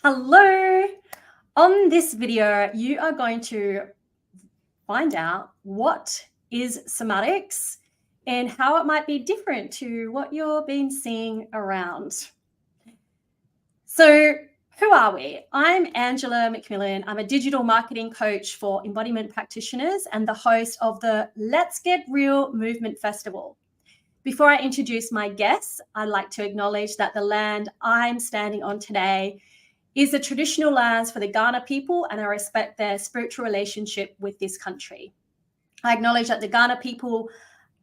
Hello! On this video, you are going to find out what is somatics and how it might be different to what you've been seeing around. So, who are we? I'm Angela McMillan. I'm a digital marketing coach for embodiment practitioners and the host of the Let's Get Real Movement Festival. Before I introduce my guests, I'd like to acknowledge that the land I'm standing on today is the traditional lands for the Kaurna people, and I respect their spiritual relationship with this country. I acknowledge that the Kaurna people,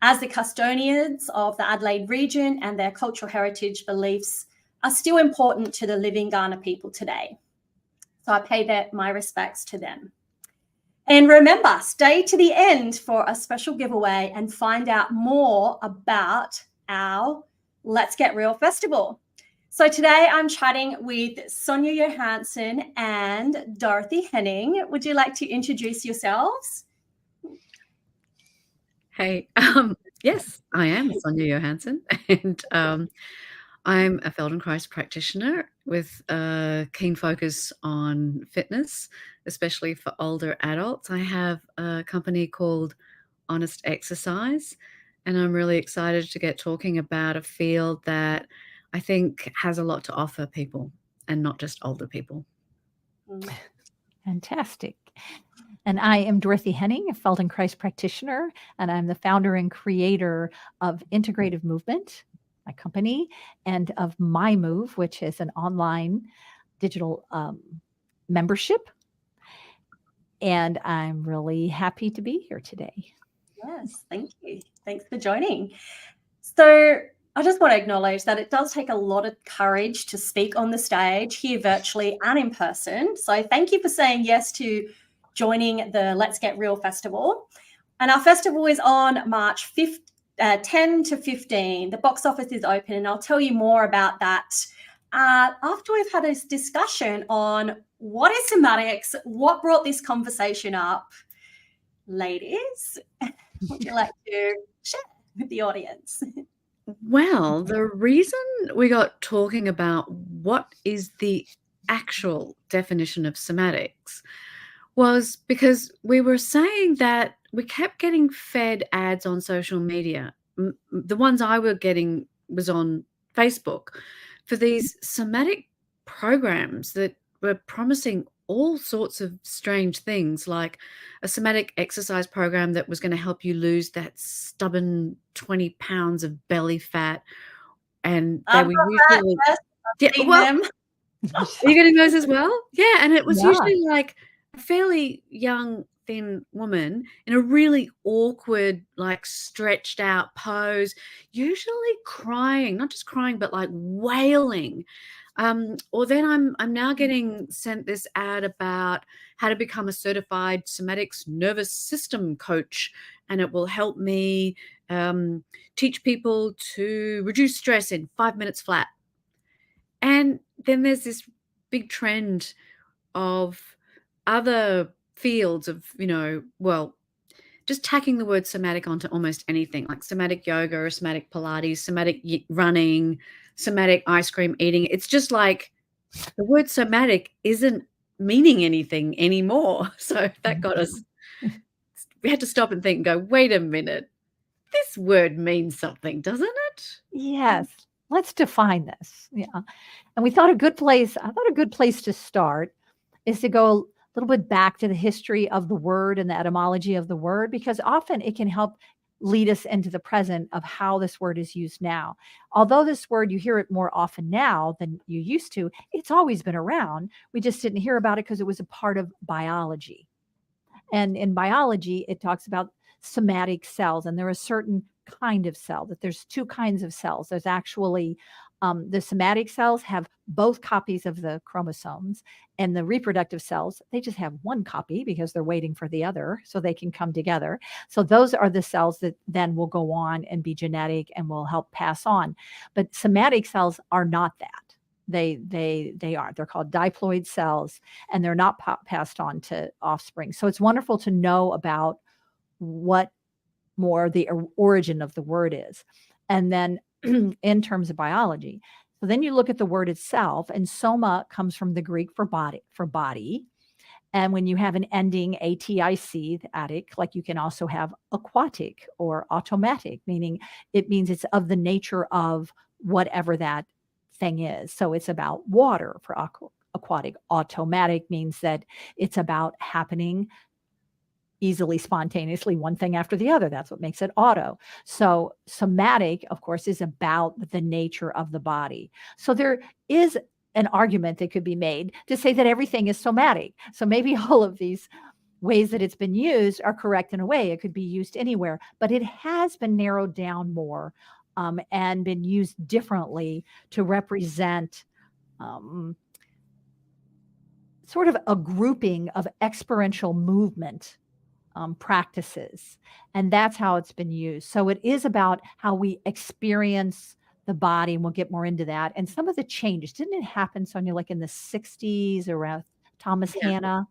as the custodians of the Adelaide region and their cultural heritage beliefs, are still important to the living Kaurna people today. So I pay my respects to them. And remember, stay to the end for a special giveaway and find out more about our Let's Get Real Festival. So today I'm chatting with Sonja Johansson and Dorothy Henning. Would you like to introduce yourselves? Hey, yes, I am Sonja Johansson, and I'm a Feldenkrais practitioner with a keen focus on fitness, especially for older adults. I have a company called Honest Exercise, and I'm really excited to get talking about a field that I think has a lot to offer people, and not just older people. Fantastic. And I am Dorothy Henning, a Feldenkrais practitioner, and I'm the founder and creator of Integrative Movement, my company, and of My Move, which is an online digital membership. And I'm really happy to be here today. Yes, thank you. Thanks for joining. So I just want to acknowledge that it does take a lot of courage to speak on the stage here virtually and in person. So thank you for saying yes to joining the Let's Get Real Festival. And our festival is on March 10 to 15. The box office is open, and I'll tell you more about that after we've had this discussion on what is somatics, what brought this conversation up. Ladies, would you like to share with the audience? Well, the reason we got talking about what is the actual definition of somatics was because we were saying that we kept getting fed ads on social media. The ones I were getting was on Facebook for these somatic programs that were promising all sorts of strange things, like a somatic exercise program that was going to help you lose that stubborn 20 pounds of belly fat. And they were usually them. Are you getting those as well? Yeah, and it was usually like a fairly young, thin woman in a really awkward, like stretched out pose, usually crying, not just crying, but like wailing. Or then I'm now getting sent this ad about how to become a certified somatics nervous system coach, and it will help me teach people to reduce stress in 5 minutes flat. And then there's this big trend of other fields of, just tacking the word somatic onto almost anything, like somatic yoga or somatic Pilates, somatic running, somatic ice cream eating. It's just like the word somatic isn't meaning anything anymore. So that got us, we had to stop and think and go, wait a minute, this word means something, doesn't it? Yes. Let's define this. Yeah. And I thought a good place to start is to go a little bit back to the history of the word and the etymology of the word, because often it can help lead us into the present of how this word is used now. Although this word, you hear it more often now than you used to, it's always been around. We just didn't hear about it because it was a part of biology. And in biology, it talks about somatic cells, and there are a certain kind of cell, that there's two kinds of cells. There's actually the somatic cells have both copies of the chromosomes, and the reproductive cells, they just have one copy because they're waiting for the other so they can come together. So those are the cells that then will go on and be genetic and will help pass on. But somatic cells are not that. They aren't. They're called diploid cells, and they're not passed on to offspring. So it's wonderful to know about what more the origin of the word is. And then in terms of biology, So then you look at the word itself, and soma comes from the Greek for body. And when you have an ending atic, atic, like you can also have aquatic or automatic, meaning it means it's of the nature of whatever that thing is. So it's about water for aquatic. Automatic means that it's about happening easily, spontaneously, one thing after the other. That's what makes it auto. So somatic, of course, is about the nature of the body. So there is an argument that could be made to say that everything is somatic. So maybe all of these ways that it's been used are correct in a way. It could be used anywhere, but it has been narrowed down more and been used differently to represent sort of a grouping of experiential movement practices. And that's how it's been used. So it is about how we experience the body, and we'll get more into that. And some of the changes, didn't it happen, Sonja, like in the 60s around Thomas Yeah. Hanna?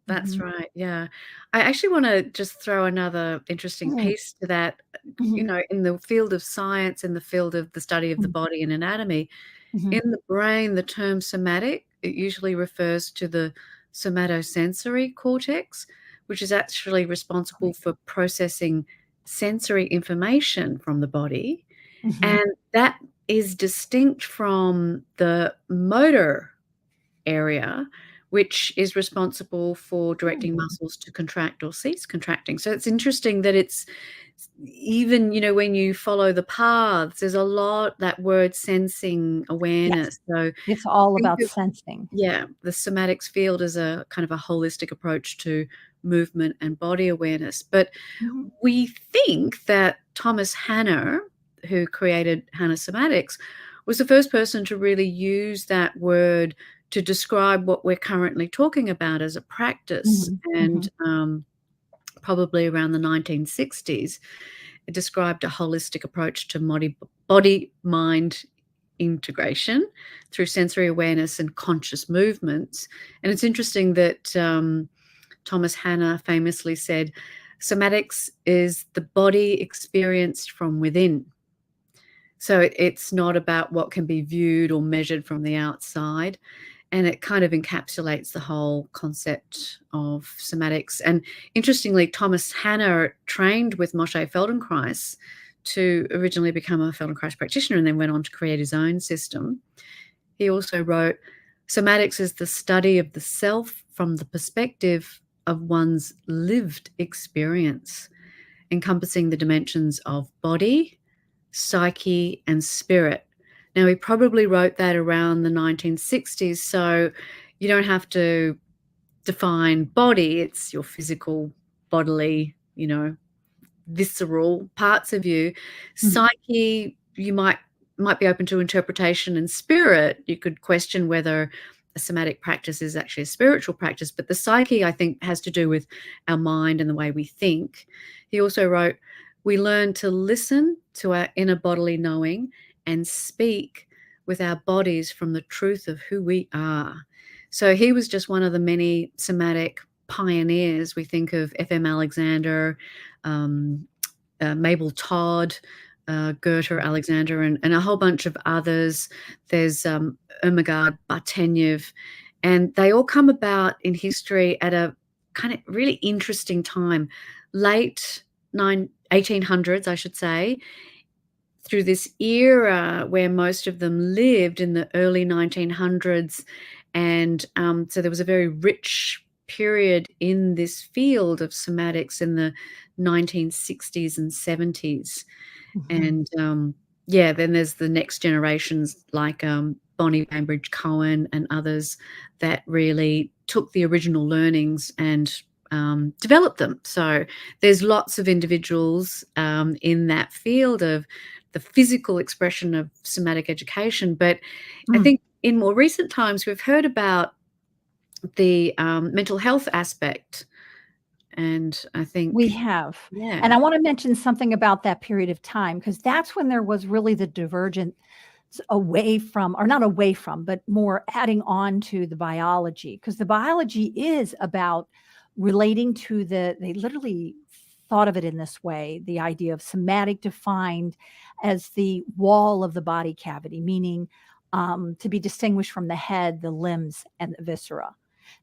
That's Mhm. right. Yeah. I actually want to just throw another interesting Mhm. piece to that. Mhm. In the field of science, in the field of the study of the Mhm. body and anatomy, Mhm. in the brain, the term somatic, it usually refers to the somatosensory cortex, which is actually responsible for processing sensory information from the body. Mhm. And that is distinct from the motor area, which is responsible for directing Mhm. muscles to contract or cease contracting. So it's interesting that it's even, when you follow the paths, there's a lot, that word sensing Yes, awareness. So it's all think about of, sensing. yeah, the somatics field as a kind of a holistic approach to movement and body awareness. But Mhm. we think that Thomas Hanna, who created Hanna Somatics, was the first person to really use that word to describe what we're currently talking about as a practice. Mhm. And Mhm. probably around the 1960s, it described a holistic approach to body-mind integration through sensory awareness and conscious movements. And it's interesting that Thomas Hanna famously said, somatics is the body experienced from within. So it's not about what can be viewed or measured from the outside. And it kind of encapsulates the whole concept of somatics. And interestingly, Thomas Hanna trained with Moshe Feldenkrais to originally become a Feldenkrais practitioner and then went on to create his own system. He also wrote, somatics is the study of the self from the perspective of one's lived experience, encompassing the dimensions of body, psyche, and spirit. Now, he probably wrote that around the 1960s, so you don't have to define body. It's your physical, bodily, visceral parts of you. Mhm. Psyche, you might be open to interpretation, and spirit, you could question whether a somatic practice is actually a spiritual practice, but the psyche, I think, has to do with our mind and the way we think. He also wrote, we learn to listen to our inner bodily knowing and speak with our bodies from the truth of who we are. So he was just one of the many somatic pioneers. We think of F.M. Alexander, Mabel Todd, Goethe Alexander, and a whole bunch of others. There's Ermengarde Barteniev, and they all come about in history at a kind of really interesting time, late 1800s, I should say, through this era where most of them lived in the early 1900s. And so there was a very rich period in this field of somatics in the 1960s and 70s. Mhm. And then there's the next generations like Bonnie Bainbridge Cohen and others that really took the original learnings and developed them. So there's lots of individuals in that field of the physical expression of somatic education. But I Mm. think in more recent times, we've heard about the mental health aspect. And I We think, have. yeah. And I want to mention something about that period of time, because that's when there was really the divergence away from, or not away from, but more adding on to the biology, because the biology is about relating to they literally thought of it in this way, the idea of somatic defined as the wall of the body cavity, meaning to be distinguished from the head, the limbs, and the viscera.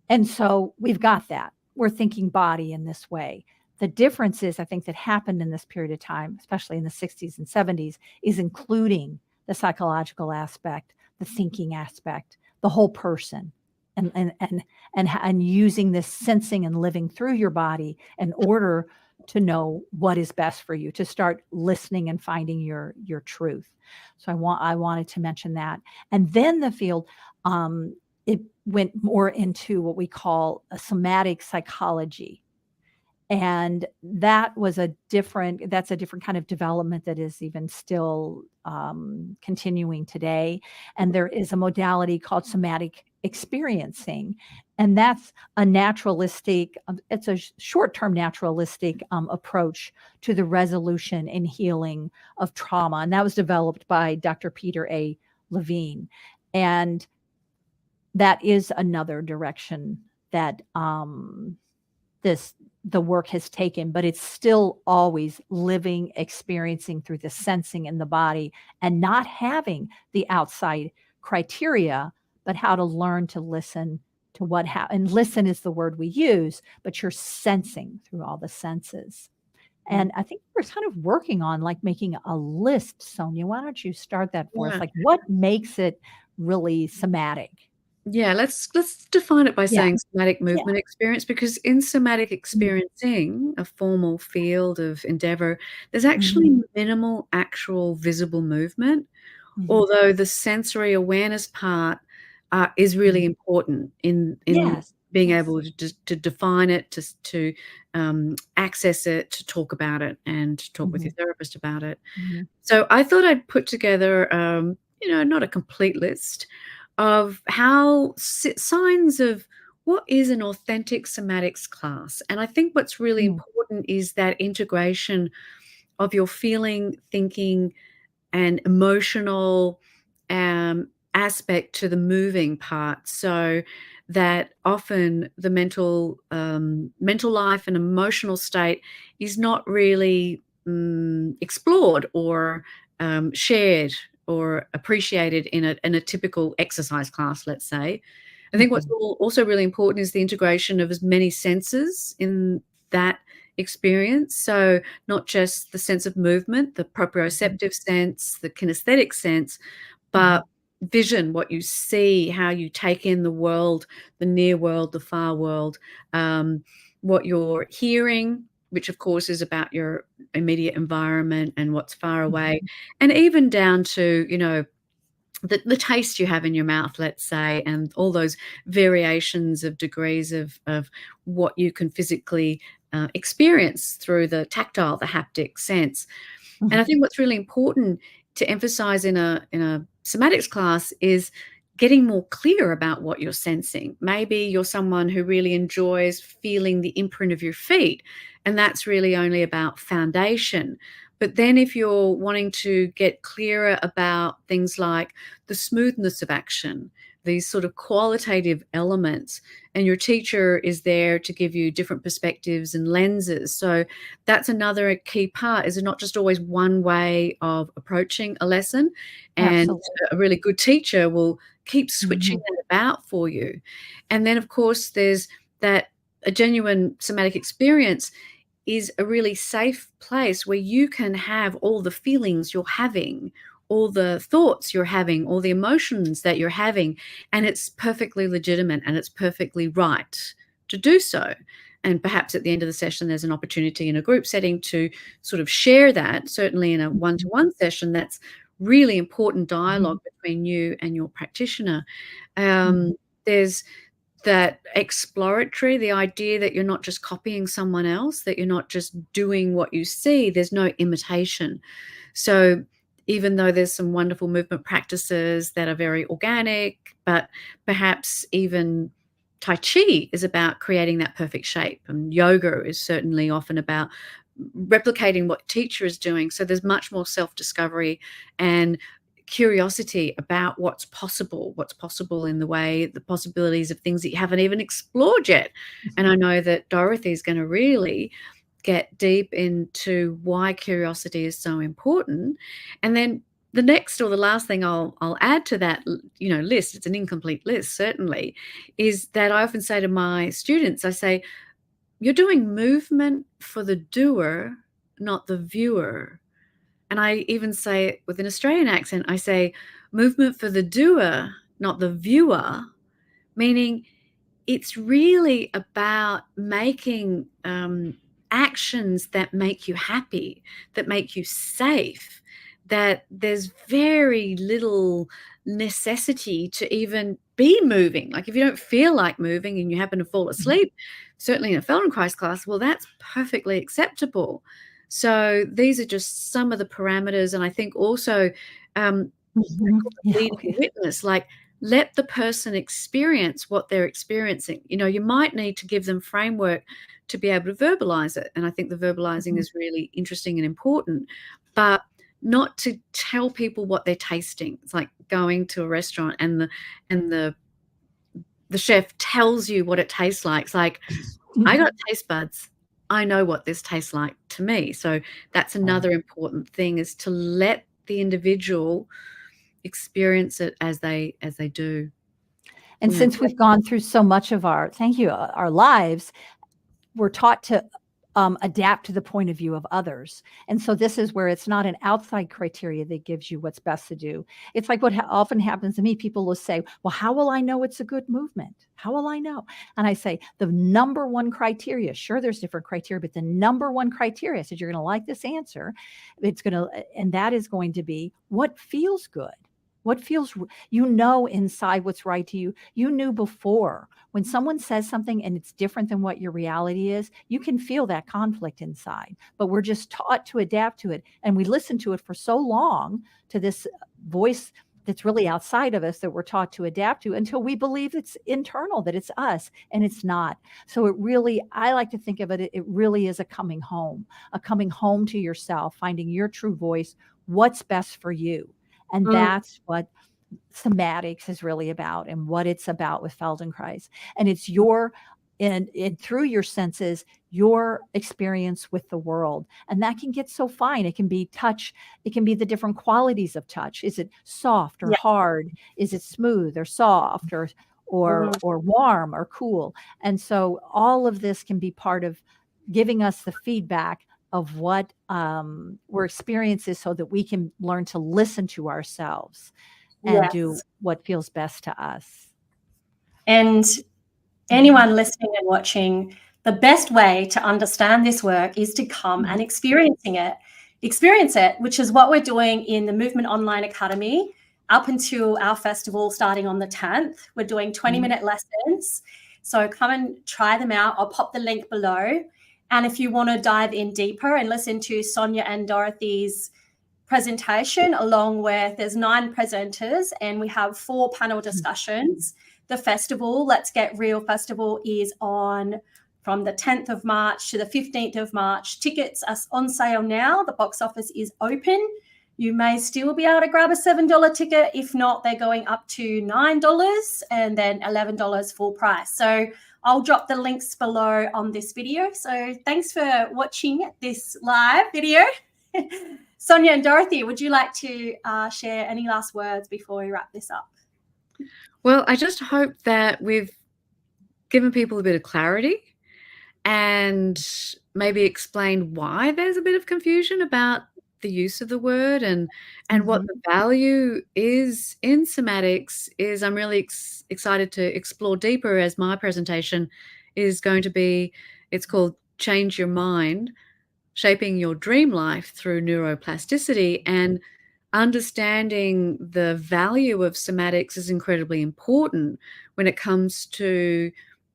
And so we've got that. We're thinking body in this way. The difference is, I think, that happened in this period of time, especially in the 60s and 70s, is including the psychological aspect, the thinking aspect, the whole person, and using this sensing and living through your body in order to know what is best for you, to start listening and finding your truth. So I wanted to mention that. And then the field, it went more into what we call a somatic psychology. And that's a different kind of development that is even still continuing today. And there is a modality called somatic experiencing. And that's a naturalistic, it's a short-term naturalistic approach to the resolution and healing of trauma. And that was developed by Dr. Peter A. Levine. And that is another direction that the work has taken, but it's still always living, experiencing through the sensing in the body and not having the outside criteria, but how to learn to listen to and listen is the word we use, but you're sensing through all the senses. And I think we're kind of working on like making a list. Sonja, why don't you start that for us? Like what makes it really somatic? Yeah, let's define it by saying somatic movement experience, because in somatic experiencing, a formal field of endeavor, there's actually minimal actual visible movement, although the sensory awareness part is really important in being able to define it, to access it, to talk about it, and to talk with your therapist about it. So I thought I'd put together, not a complete list of how signs of what is an authentic somatics class. And I think what's really important is that integration of your feeling, thinking, and emotional aspect to the moving part, so that often the mental life and emotional state is not really explored or shared or appreciated in a typical exercise class, let's say. I think what's also really important is the integration of as many senses in that experience. So not just the sense of movement, the proprioceptive sense, the kinesthetic sense, but vision, what you see, how you take in the world, the near world, the far world, what you're hearing, which of course is about your immediate environment and what's far away, and even down to, the taste you have in your mouth, let's say, and all those variations of degrees of what you can physically experience through the tactile, the haptic sense. And I think what's really important to emphasize in a somatics class is getting more clear about what you're sensing. Maybe you're someone who really enjoys feeling the imprint of your feet, and that's really only about foundation. But then if you're wanting to get clearer about things like the smoothness of action, these sort of qualitative elements, and your teacher is there to give you different perspectives and lenses. So that's another key part, is not just always one way of approaching a lesson. And a really good teacher will keep switching that about for you. And then, of course, there's that a genuine somatic experience is a really safe place where you can have all the feelings you're having, all the thoughts you're having, all the emotions that you're having, and it's perfectly legitimate and it's perfectly right to do so. And perhaps at the end of the session, there's an opportunity in a group setting to sort of share that. Certainly in a one-to-one session, that's really important dialogue between you and your practitioner. There's that exploratory, the idea that you're not just copying someone else, that you're not just doing what you see, there's no imitation. So even though there's some wonderful movement practices that are very organic, but perhaps even Tai Chi is about creating that perfect shape, and yoga is certainly often about replicating what teacher is doing. So there's much more self-discovery and curiosity about what's possible in the way, the possibilities of things that you haven't even explored yet. And I know that Dorothy is going to really get deep into why curiosity is so important. And then the next or the last thing I'll add to that, list, it's an incomplete list, certainly, is that I often say to my students, I say, you're doing movement for the doer, not the viewer. And I even say it with an Australian accent, I say, movement for the doer, not the viewer, meaning it's really about making actions that make you happy, that make you safe, that there's very little necessity to even be moving. Like if you don't feel like moving and you happen to fall asleep, certainly in a Feldenkrais class, well, that's perfectly acceptable. So these are just some of the parameters. And I think also leading witness, like let the person experience what they're experiencing. You might need to give them framework to be able to verbalize it. And I think the verbalizing is really interesting and important, but not to tell people what they're tasting. It's like going to a restaurant and the chef tells you what it tastes like. It's like, I got taste buds. I know what this tastes like to me. So that's another important thing, is to let the individual experience it as they do. And since we've gone through so much of our lives, we're taught to adapt to the point of view of others. And so this is where it's not an outside criteria that gives you what's best to do. It's like what often happens to me. People will say, well, how will I know it's a good movement? How will I know? And I say, the number one criteria, sure, there's different criteria, but the number one criteria, I said, you're going to like this answer. And that is going to be what feels good. What feels, inside what's right to you. You knew before. When someone says something and it's different than what your reality is, you can feel that conflict inside. But we're just taught to adapt to it. And we listen to it for so long, to this voice that's really outside of us, that we're taught to adapt to, until we believe it's internal, that it's us, and it's not. So I like to think of it, it really is a coming home to yourself, finding your true voice, what's best for you. And that's what somatics is really about, and what it's about with Feldenkrais. And it's through your senses, your experience with the world. And that can get so fine. It can be touch. It can be the different qualities of touch. Is it soft or hard? Is it smooth or soft or warm or cool? And so all of this can be part of giving us the feedback of what we're experiencing, so that we can learn to listen to ourselves and do what feels best to us. And anyone listening and watching, the best way to understand this work is to come and experience it, which is what we're doing in the Movement Online Academy up until our festival starting on the 10th. We're doing 20-minute lessons. So come and try them out. I'll pop the link below. And if you want to dive in deeper and listen to Sonja and Dorothy's presentation, along with, there's 9 presenters and we have 4 panel discussions. The festival, Let's Get Real Festival, is on from the 10th of March to the 15th of March. Tickets are on sale now. The box office is open. You may still be able to grab a $7 ticket. If not, they're going up to $9 and then $11 full price. So I'll drop the links below on this video. So thanks for watching this live video. Sonja and Dorothy, would you like to share any last words before we wrap this up? Well, I just hope that we've given people a bit of clarity and maybe explained why there's a bit of confusion about the use of the word, and what the value is in somatics. I'm really excited to explore deeper, as my presentation is going to be. It's called Change Your Mind, Shaping Your Dream Life Through Neuroplasticity. And understanding the value of somatics is incredibly important when it comes to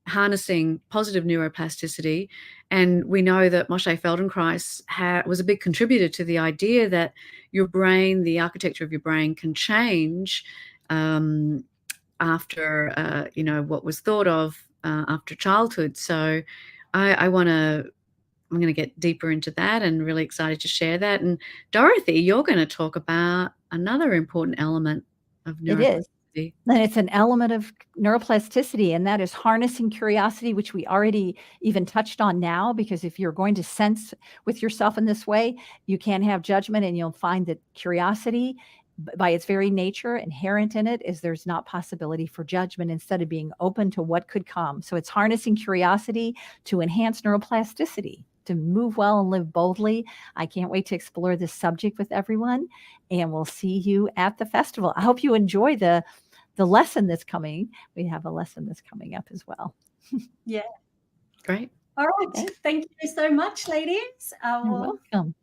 harnessing positive neuroplasticity. And we know that Moshe Feldenkrais was a big contributor to the idea that your brain, the architecture of your brain, can change after what was thought of after childhood. So I'm going to get deeper into that, and really excited to share that. And Dorothy, you're going to talk about another important element of neuroplasticity. It is. And it's an element of neuroplasticity, and that is harnessing curiosity, which we already even touched on now, because if you're going to sense with yourself in this way, you can't have judgment, and you'll find that curiosity by its very nature, inherent in it is there's not possibility for judgment instead of being open to what could come. So it's harnessing curiosity to enhance neuroplasticity, to move well and live boldly. I can't wait to explore this subject with everyone, and we'll see you at the festival. I hope you enjoy the lesson that's coming. We have a lesson that's coming up as well. Yeah. Great. All right. Thank you so much, ladies. You're welcome.